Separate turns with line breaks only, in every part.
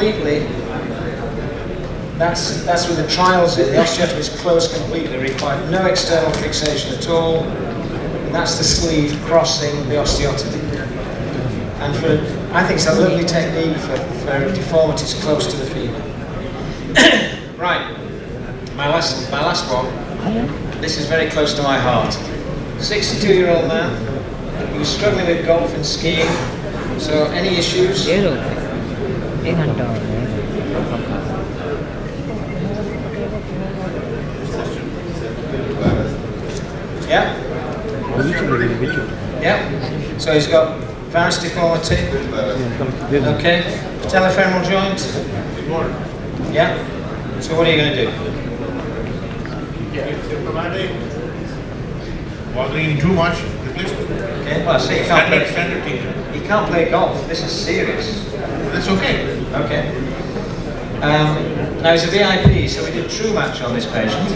completely. That's with the trials in. The osteotomy is closed completely, required no external fixation at all. And that's the sleeve crossing the osteotomy. And I think it's a lovely technique for deformities close to the femur. Right, my last one. This is very close to my heart. 62-year-old man. He was struggling with golf and skiing. So any issues? Yeah? Yeah? So he's got varus deformity. Okay. Patellofemoral joint. Yeah? So what are you going to do?
Bothering too much.
Okay, well, see, he can't play golf. This is serious.
That's okay.
Okay. Now he's a VIP, so we did true match on this patient.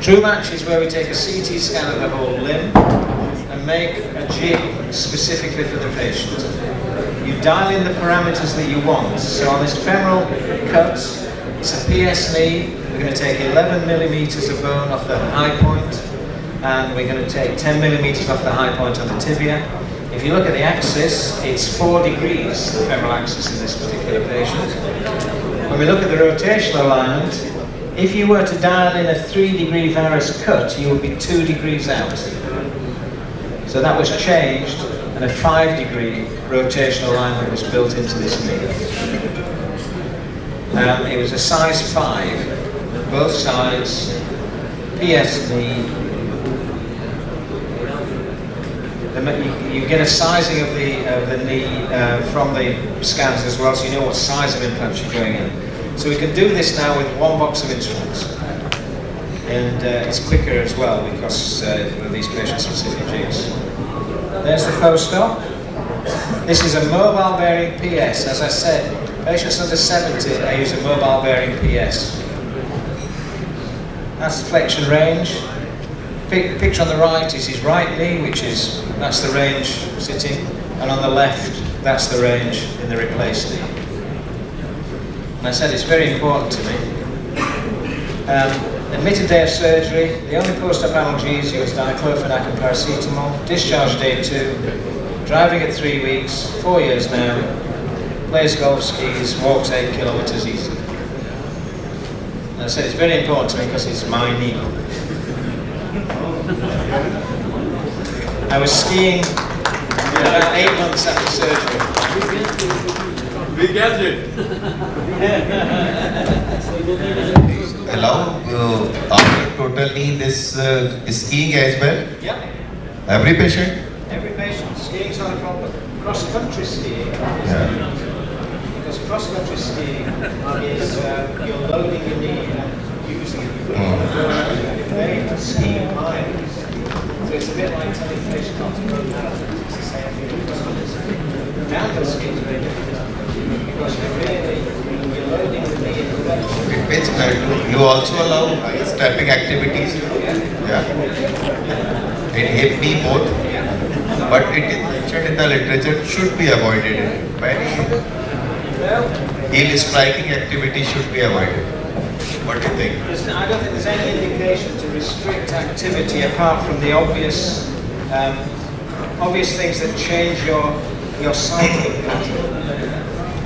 True match is where we take a CT scan of the whole limb and make a jig specifically for the patient. You dial in the parameters that you want. So on this femoral cut, it's a PS knee. We're going to take 11 millimeters of bone off the high point, and we're going to take 10 millimeters off the high point on the tibia. If you look at the axis, it's 4 degrees, the femoral axis in this particular patient. When we look at the rotational alignment, if you were to dial in a 3-degree varus cut, you would be 2 degrees out. So that was changed, and a 5-degree rotational alignment was built into this knee. It was a size 5, both sides, PS knee. You get a sizing of the knee from the scans as well, so you know what size of implants you're going in. So we can do this now with one box of instruments, and it's quicker as well because of these patient-specific jigs. There's the post-op. This is a mobile-bearing PS. As I said, patients under 70, I use a mobile-bearing PS. That's the flexion range. Picture on the right is his right knee, that's the range sitting, and on the left, that's the range in the replaced knee. And I said it's very important to me. Admitted day of surgery, the only post-op analgesia was diclofenac and paracetamol. Discharge day 2, driving at 3 weeks, 4 years now, plays golf, skis, walks 8 kilometers easy. And I said it's very important to me because it's my knee. I was skiing about 8 months after surgery.
We get it.
Allow after total knee this skiing as well?
Yeah.
Every patient?
Every patient. Skiing's not a problem. Cross-country skiing.
Yeah.
Because cross-country skiing is you're loading your knee and using it. They ski miles. So it's a bit like telling the patient not to go down. It's the same thing. Downhill skiing is very different. Because you're loading the knee in the leg.
It means you also allow stepping activities? Yeah. In hip knee both? But it is mentioned in the literature should be avoided. Heel striking activity should be avoided. What do you think?
I don't think there's any indication to restrict activity apart from the obvious things that change your cycling pattern.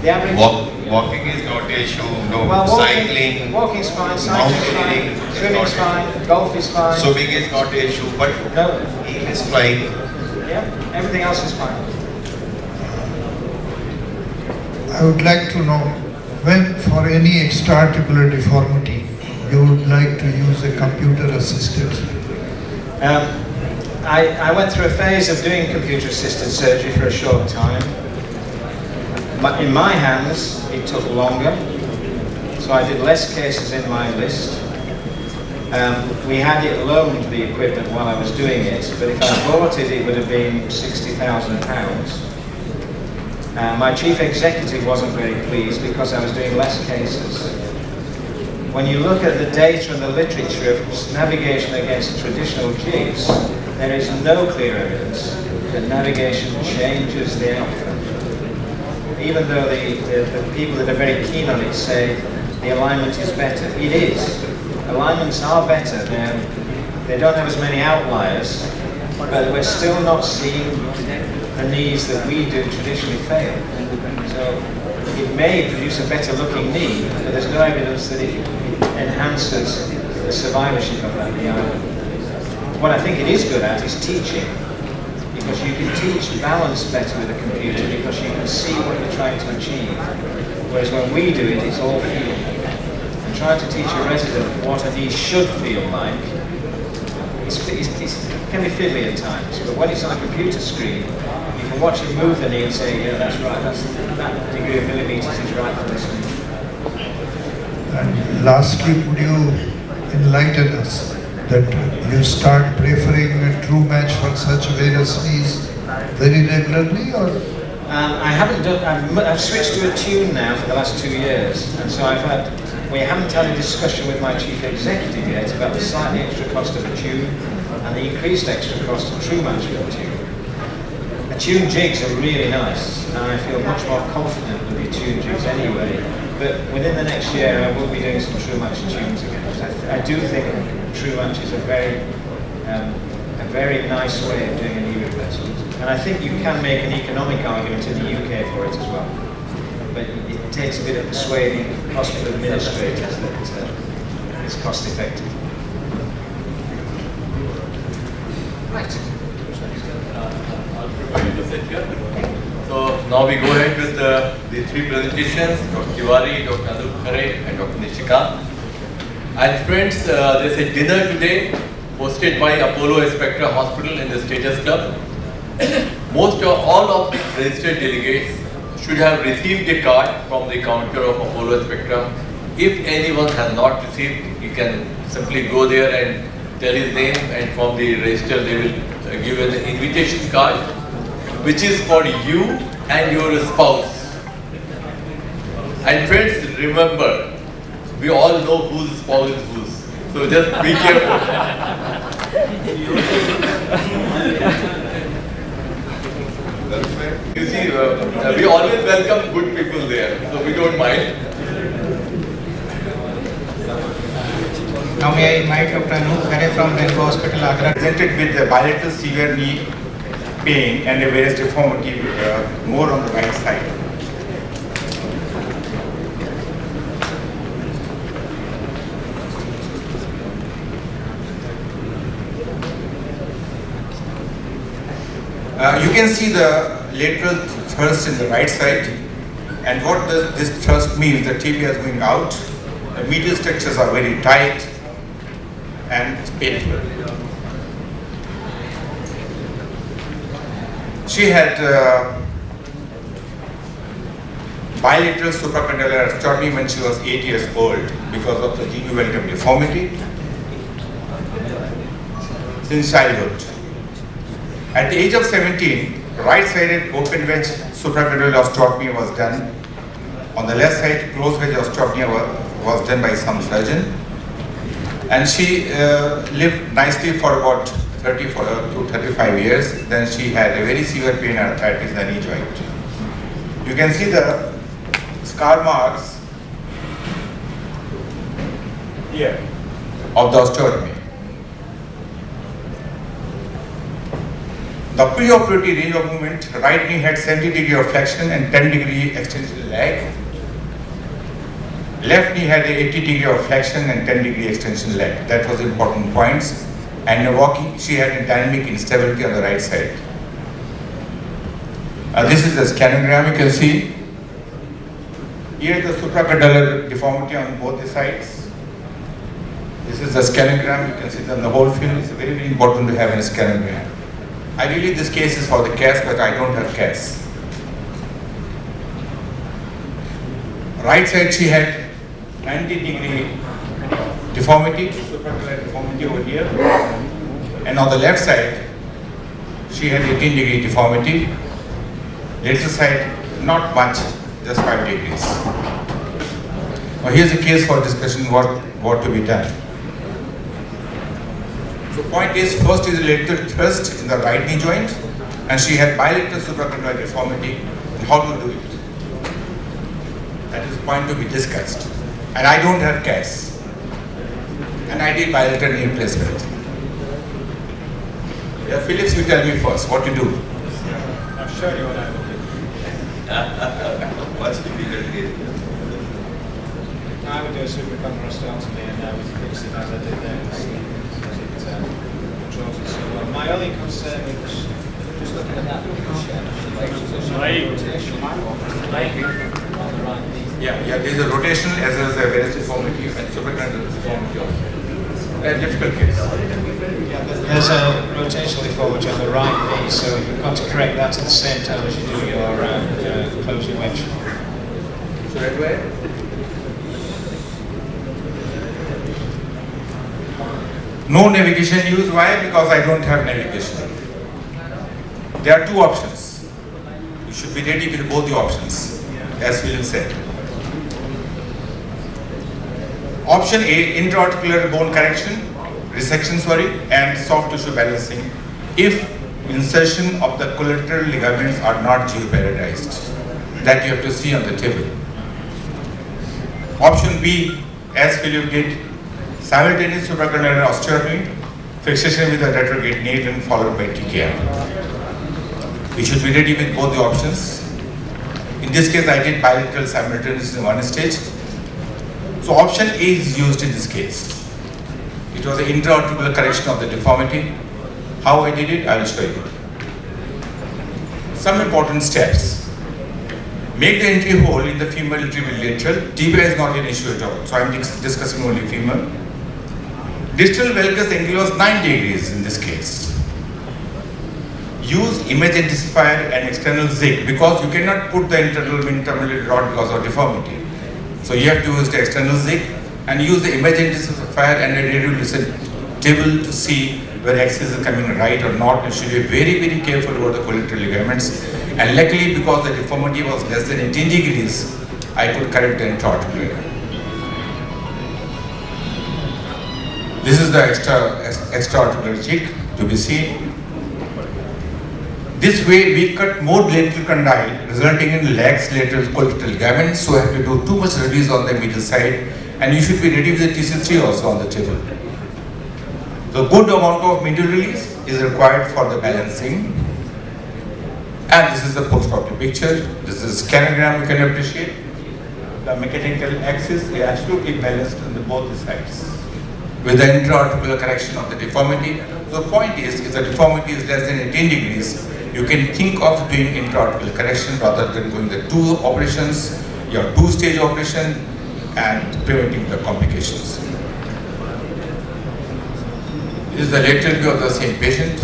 The average
walking is not an issue. No,
well,
cycling.
Walking's fine. Cycling's fine. Swimming's fine. Golf is fine.
Swimming is not an issue, but
no.
heel is flying.
Yeah, everything else is fine.
I would like to know when, for any extra-articular deformity, you would like to use a computer-assisted.
I went through a phase of doing computer-assisted surgery for a short time. But in my hands, it took longer, so I did less cases in my list. We had it loaned, the equipment, while I was doing it, but if I bought it, it would have been £60,000. My chief executive wasn't very pleased because I was doing less cases. When you look at the data and the literature of navigation against traditional jigs, there is no clear evidence that navigation changes the outcome. even though the people that are very keen on it say the alignment is better. It is. Alignments are better. They don't have as many outliers, but we're still not seeing the knees that we do traditionally fail. So it may produce a better looking knee, but there's no evidence that it enhances the survivorship of that knee either. What I think it is good at is teaching, because you can teach balance better with a computer because you can see what you're trying to achieve. Whereas when we do it, it's all feel. And trying to teach a resident what a knee should feel like, it can be fiddly at times, but when it's on a computer screen, you can watch him move the knee and say, yeah, that's right, that degree of millimeters is right for this knee.
And lastly, could you enlighten us that you start preferring a true match for such various knees very regularly, or?
I haven't done. I've switched to a tune now for the last 2 years, and so we haven't had a discussion with my chief executive yet about the slightly extra cost of a tune and the increased extra cost of true match with a tune. A tune jigs are really nice, and I feel much more confident with the tune jigs anyway. But within the next year, I will be doing some true match tunes again. I do think true match is a very nice way of doing a knee replacement. And I think you can make an economic argument in the UK for it as well. But it takes a bit of persuading hospital administrators that it's cost effective. Right.
So now we go ahead with the 3 presentations, Dr. Tiwari, Dr. Anup Khare and Dr. Nishika. And friends, there's a dinner today hosted by Apollo Spectra Hospital in the Status Club. All of the registered delegates should have received a card from the counter of Apollo Spectra. If anyone has not received, you can simply go there and tell his name, and from the register they will give an invitation card, which is for you and your spouse. And friends, remember, we all know whose spouse is whose. So just be careful. You see, we always welcome good people there, so we don't mind.
Now may I invite Dr. Anup Khare from Rainbow Hospital, Agra.
Presented with the bilateral severe knee pain and a various deformity, more on the right side. You can see the lateral thrust in the right side, and what does this thrust means? The tibia is going out, the medial structures are very tight and it's painful. She had bilateral supracondylar osteotomy when she was 8 years old because of the genu-welcome deformity since childhood. At the age of 17, right-sided open wedge supracondylar osteotomy was done. On the left side, closed wedge osteotomy was done by some surgeon. And she lived nicely for about 34 to 35 years. Then she had a very severe pain and arthritis in the knee joint. You can see the scar marks here of the osteotomy. The preoperative range of movement, right knee had 70 degree of flexion and 10 degree extension leg. Left knee had a 80 degree of flexion and 10 degree extension leg. That was important points. And walking, she had a dynamic instability on the right side. This is the scanogram you can see. Here is the supracondylar deformity on both the sides. This is the scanogram, you can see that the whole film is very, very important to have in a scanogram. Ideally this case is for the CAS, but I don't have CAS. Right side she had 90 degree deformity, supracondylar deformity over here. And on the left side, she had 18 degree deformity. Lateral side, not much, just 5 degrees. Now here's a case for discussion what to be done. So point is, first is a lateral thrust in the right knee joint, and she had bilateral supracondylar deformity. How to do it? That is a point to be discussed. And I don't have cash. And I did bilateral knee replacement. Yeah, Phillips, you tell me first what to do.
I'm sure you and I will do.
What's difficult?
I would do a supracondylostomy and I would fix it as I did there as it controls it so well. My only concern is just looking at that rotation.
Yeah, there is a rotational as well as a varus deformity and supracondylar deformity also. A difficult case.
There's a rotational deformity on the right knee, so you've got to correct that at the same time as you do your closing wedge.
So that way. No navigation used. Why? Because I don't have navigation. There are two options. You should be ready with both the options, as William said. Option A, intra-articular bone correction, resection, and soft tissue balancing if insertion of the collateral ligaments are not jeopardized. That you have to see on the table. Option B, as Philip did, simultaneous supracondylar osteotomy, fixation with a retrograde nail and followed by TKI. We should be ready with both the options. In this case, I did bilateral simultaneous in one stage. So option A is used in this case. It was an intra-articular correction of the deformity. How I did it, I will show you. Some important steps. Make the entry hole in the femur lateral. Tibia is not an issue at all. So I am discussing only femur. Distal valgus angulus 9 degrees in this case. Use image intensifier and external zig because you cannot put the internal intermediate rod because of deformity. So you have to use the external zig and use the image intensifier and a radiolucent table to see where axis is coming right or not. You should be very, very careful about the collateral ligaments. And luckily, because the deformity was less than 18 degrees, I could correct the intra-articular. This is the extra-articular cheek to be seen. This way, we cut more lateral condyle, resulting in lax lateral collateral ligaments. So, I have to do too much release on the medial side, and you should be ready with the TC3 also on the table. The good amount of medial release is required for the balancing. And this is the post-operative picture. This is scanogram, you can appreciate. The mechanical axis is absolutely balanced on both sides with the intra-articular correction of the deformity. The point is, if the deformity is less than 18 degrees, you can think of doing intra-articular correction rather than doing the two operations, your two-stage operation, and preventing the complications. This is the lateral view of the same patient,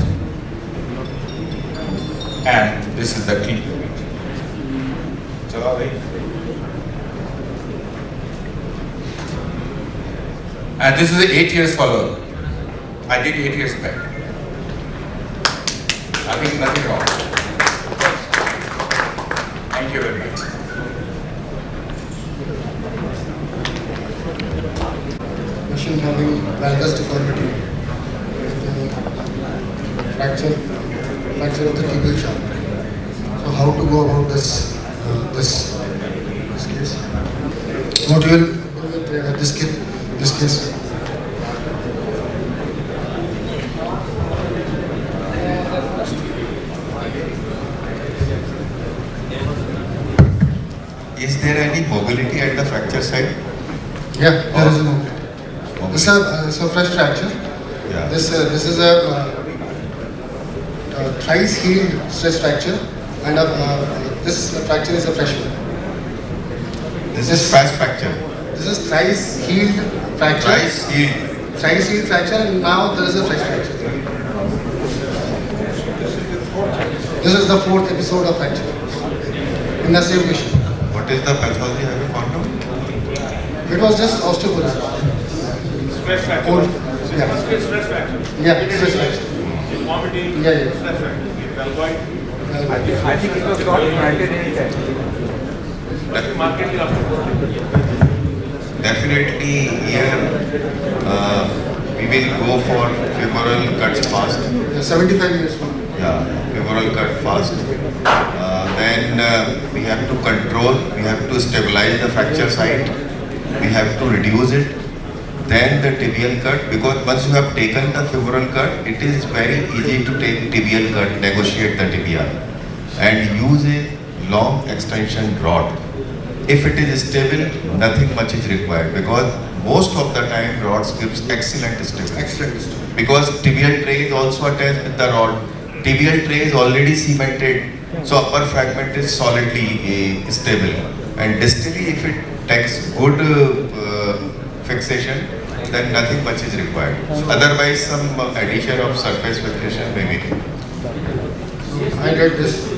and this is the clinical view. And this is the 8 years follow-up. I did 8 years back. I think nothing wrong. Thank you very much.
Patient having valgus deformity, fracture of the tibial shaft. So how to go about this case? What will this case?
Is there any mobility at the fracture site?
Yeah, there is a mobility. This is a fresh fracture.
Yeah.
This is a thrice healed stress fracture, and this fracture is a fresh one.
This is fast fracture.
This is thrice healed fracture.
Thrice healed.
Thrice healed fracture, and now there is a fresh fracture. This is the fourth episode of fracture in the same patient.
What is the pathology have you found out?
It was just osteoporosis.
Stress fracture.
Yeah.
Stress fracture.
Yeah, stress fracture.
Vomiting.
Yeah.
Stress fracture. Valgoid.
I think it was not granted in time.
Markedly after.
Definitely here we will go for femoral cuts fast.
Yeah, 75 years old.
Yeah, femoral cut fast. then we have to control, we have to stabilize the fracture site, we have to reduce it, then the tibial cut, because once you have taken the femoral cut, it is very easy to take tibial cut, negotiate the tibia, and use a long extension rod. If it is stable, nothing much is required, because most of the time rods gives excellent stability.
Excellent.
Because tibial tray is also attached with the rod. Tibial tray is already cemented, so upper fragment is solidly stable. And distally, if it takes good fixation, then nothing much is required. Otherwise, some addition of surface fixation may be needed.
I did this.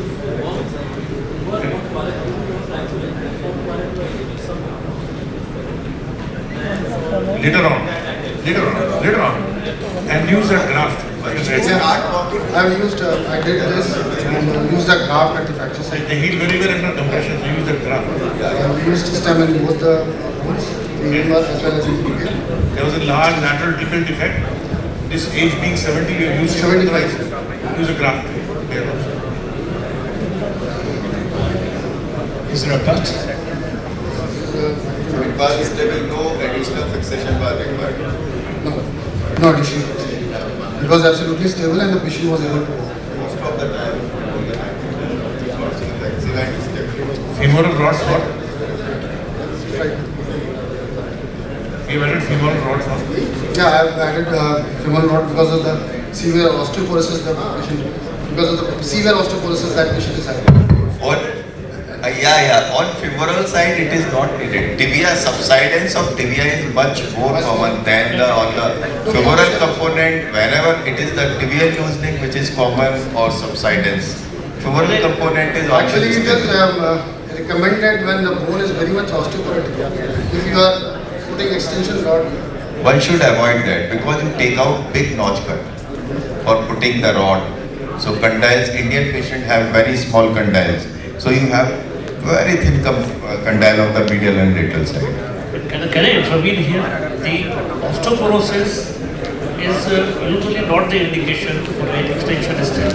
Later on, and use that graft.
I did this and used the graft at the fracture site.
They heal very well under compression, so use that graft.
I used stem in both the bones, the femur as well as the tibial.
There was a large lateral tibial defect. This age being 70, you use
75.
Use a graft. There also.
Is there a but?
So it was stable, no additional fixation was required.
No addition. It was absolutely stable and the patient was able to walk.
Most of the time, excellent stability.
Femoral rods for?
Right.
You added femoral rods for?
Yeah, I have added femoral rod because of the severe osteoporosis that patient, because of the severe osteoporosis that patient is having.
On femoral side it is not needed. Tibia, subsidence of tibia is much more common than on the femoral component. Whenever it is the tibial loosening which is common or subsidence. Femoral component is
Actually, it is recommended when the bone is very much osteoporotic. If you are putting extension rod,
one should avoid that because you take out big notch cut for putting the rod. So condyles, Indian patients have very small condyles. So you have very thin condyle of the medial and lateral side.
Can I intervene here? The osteoporosis is usually not the indication for an extension stem.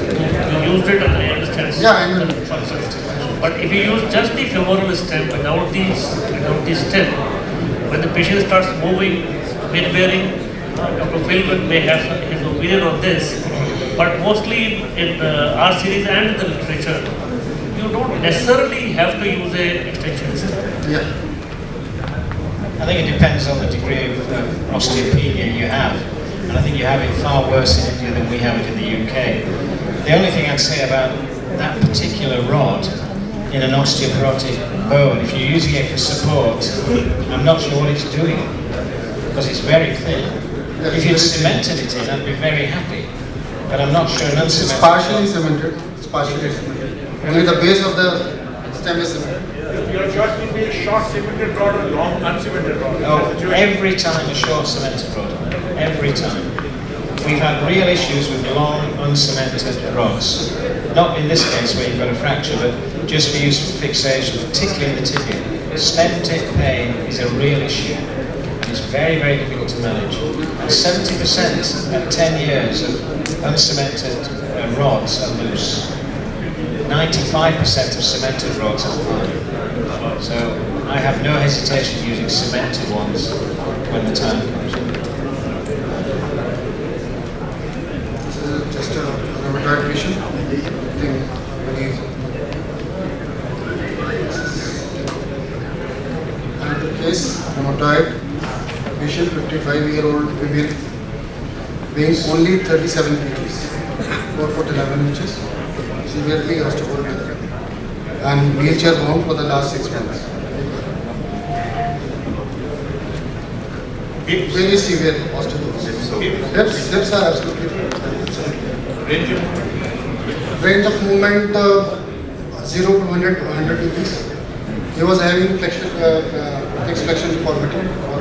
You used it and I understand.
Yeah, I know.
But if you use just the femoral stem without the stem, when the patient starts moving, weight bearing, Dr. Philbin may have his opinion on this, but mostly in our series and in the literature, you don't necessarily have to use an extension system.
yeah.
I think it depends on the degree of osteopenia you have. And I think you have it far worse in India than we have it in the UK. The only thing I'd say about that particular rod in an osteoporotic bone, if you're using it for support, I'm not sure what it's doing because it's very thin. If you'd cemented it in, I'd be very happy. But I'm not sure an
It's
uncemented.
partially cemented. It's partially cemented. Only the base of the stem is cemented.
Your choice will be a short cemented rod or long uncemented rod.
Oh, every time a short cemented rod. Every time. We've had real issues with long uncemented rods. Not in this case where you've got a fracture, but just for use for fixation, particularly in the tibia. Stem tip pain is a real issue. It's very, very difficult to manage. And 70% at 10 years of uncemented rods are loose. 95% of cemented rods are fine. So I have no hesitation using cemented ones when the time comes.
This is just a rheumatoid patient. I think very another case, rheumatoid patient, 55-year-old female, weighing only 37 kgs, 4 foot 11 inches. Severely osteoporotic and wheelchair bound for the last 6 months. Very severe osteoporosis. Hips are absolutely range of movement 0 to 100 to 100 degrees. He was having flexion deformity for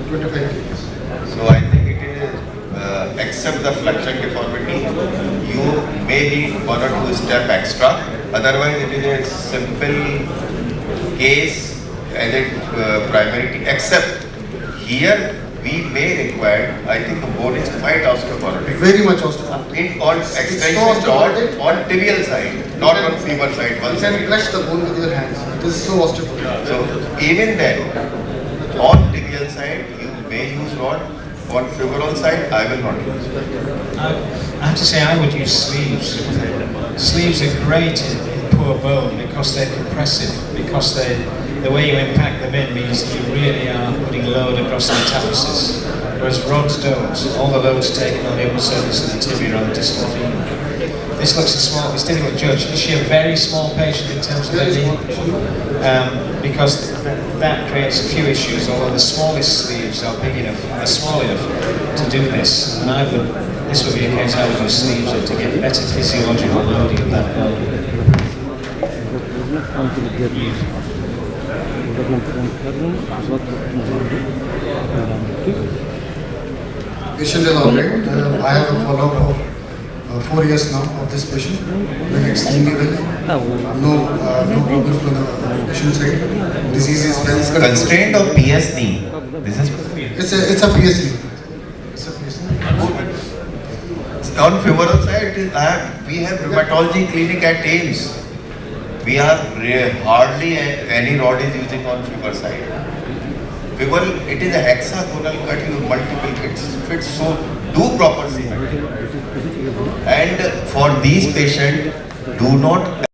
25 degrees.
So I think it is except the flexion deformity, you may need 1 or 2 steps extra. Otherwise, it is a simple case as a priority. Except here, we may require, I think the bone is quite osteoporotic.
Very much osteoporotic.
In on extension on tibial side, not on femur side.
You can crush the bone with your hands. It is so osteoporotic.
So even then, on tibial side, you may use rod. On femoral side, I will not use.
I have to say I would use sleeves. Sleeves are great in poor bone because they're compressive, because the way you impact them in means that you really are putting load across the metathesis, whereas rods don't. All the load's taken on the upper surface of the tibia or the distal femur. This looks a small, it's difficult to judge. Is she a very small patient in terms of her knee? Because that creates a few issues, although the smallest sleeves are big enough, are small enough to do this. And this would be a case I would use sleeves in to get better physiological loading of that bone.
Patient is alright. I have a follow-up of 4 years now of this patient. Doing extremely well. No problem from the patient side. Disease is well controlled.
Constraint of PS knee. This is
It's a PSD. It's a PSD.
on femoral side. We have rheumatology clinic at AIMS. We are hardly any rod is using on femur side. Femoral, it is a hexagonal cut. You multiple fits. So do proper symmetry. And for these patients, do not